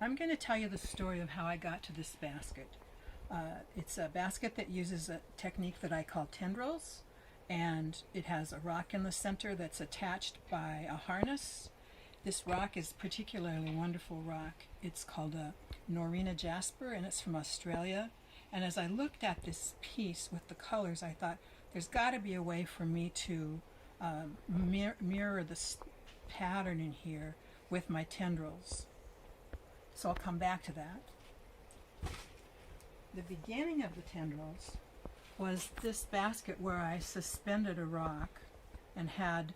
I'm going to tell you the story of how I got to this basket. It's a basket that uses a technique that I call tendrils, and it has a rock in the center that's attached by a harness. This rock is a particularly wonderful rock. It's called a Norina jasper, and it's from Australia. And as I looked at this piece with the colors, I thought there's got to be a way for me to mirror this pattern in here with my tendrils. So I'll come back to that. The beginning of the tendrils was this basket where I suspended a rock and had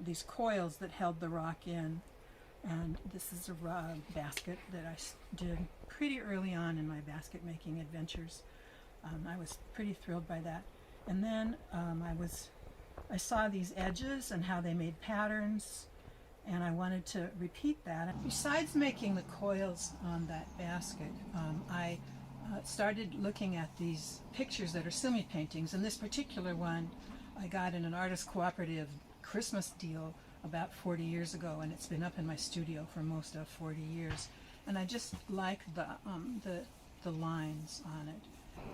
these coils that held the rock in. And this is a basket that I did pretty early on in my basket making adventures. I was pretty thrilled by that. And then I saw these edges and how they made patterns, and I wanted to repeat that. Besides making the coils on that basket, I started looking at these pictures that are sumi paintings, and this particular one I got in an artist cooperative Christmas deal about 40 years ago, and it's been up in my studio for most of 40 years. And I just like the lines on it.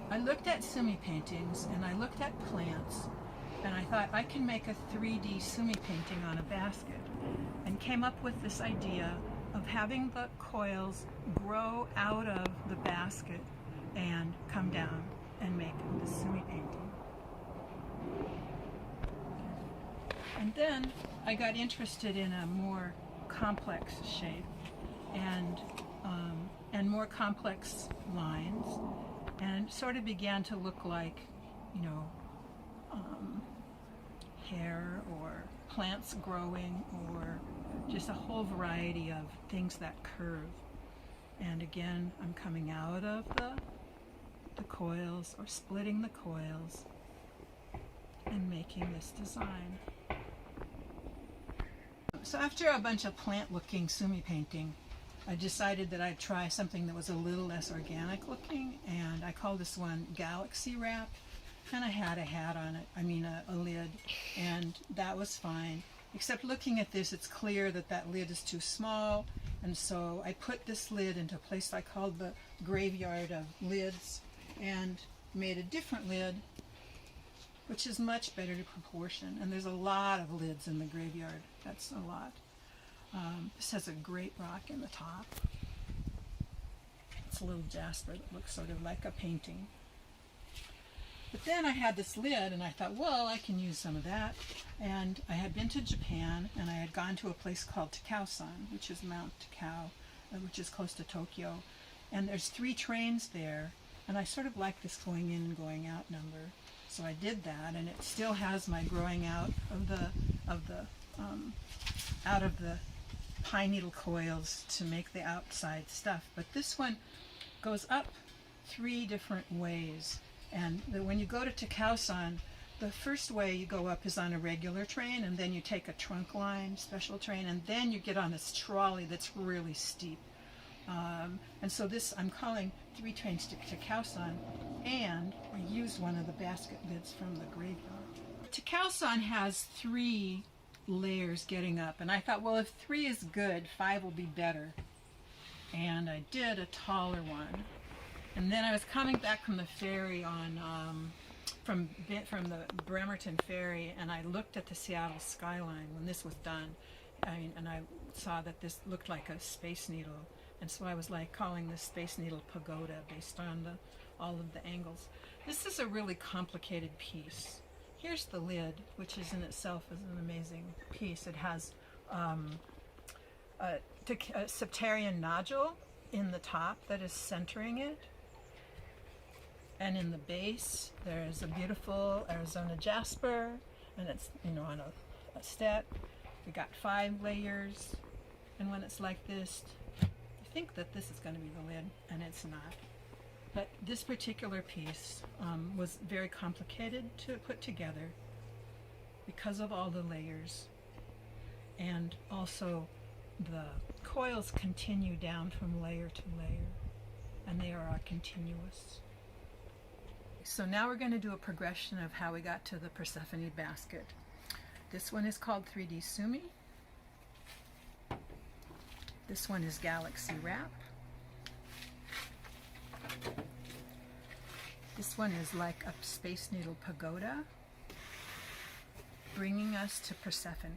I looked at sumi paintings and I looked at plants, and I thought I can make a 3D sumi painting on a basket, and came up with this idea of having the coils grow out of the basket and come down and make the sumi painting. And then I got interested in a more complex shape and more complex lines, and sort of began to look like, hair or plants growing, or just a whole variety of things that curve. And again, I'm coming out of the coils, or splitting the coils, and making this design. So after a bunch of plant-looking sumi painting, I decided that I'd try something that was a little less organic looking, and I called this one Galaxy Wrap. Kind of had a hat on it, a lid, and that was fine. Except looking at this, it's clear that that lid is too small, and so I put this lid into a place I called the graveyard of lids, and made a different lid, which is much better to proportion. And there's a lot of lids in the graveyard. That's a lot. This has a great rock in the top. It's a little jasper that looks sort of like a painting. But then I had this lid, and I thought, well, I can use some of that. And I had been to Japan, and I had gone to a place called Takao-san, which is Mount Takao, which is close to Tokyo. And there's 3 trains there, and I sort of like this going in and going out number. So I did that, and it still has my growing out of the pine needle coils to make the outside stuff. But this one goes up 3 different ways. And when you go to Takao-san, the first way you go up is on a regular train, and then you take a trunk line, special train, and then you get on this trolley that's really steep. And so this I'm calling 3 trains to Takao-san, and I used one of the basket lids from the graveyard. Takao-san has 3 layers getting up, and I thought, well, if 3 is good, 5 will be better. And I did a taller one. And then I was coming back from the ferry from the Bremerton ferry, and I looked at the Seattle skyline when this was done. And I saw that this looked like a space needle, and so I was like calling this Space Needle Pagoda based on all of the angles. This is a really complicated piece. Here's the lid, which is in itself is an amazing piece. It has a septarian nodule in the top that is centering it. And in the base, there's a beautiful Arizona jasper, and it's on a step. We got 5 layers, and when it's like this, you think that this is going to be the lid, and it's not. But this particular piece was very complicated to put together because of all the layers, and also the coils continue down from layer to layer, and they are continuous. So now we're going to do a progression of how we got to the Persephone basket. This one is called 3D Sumi. This one is Galaxy Wrap. This one is like a Space Needle pagoda, bringing us to Persephone.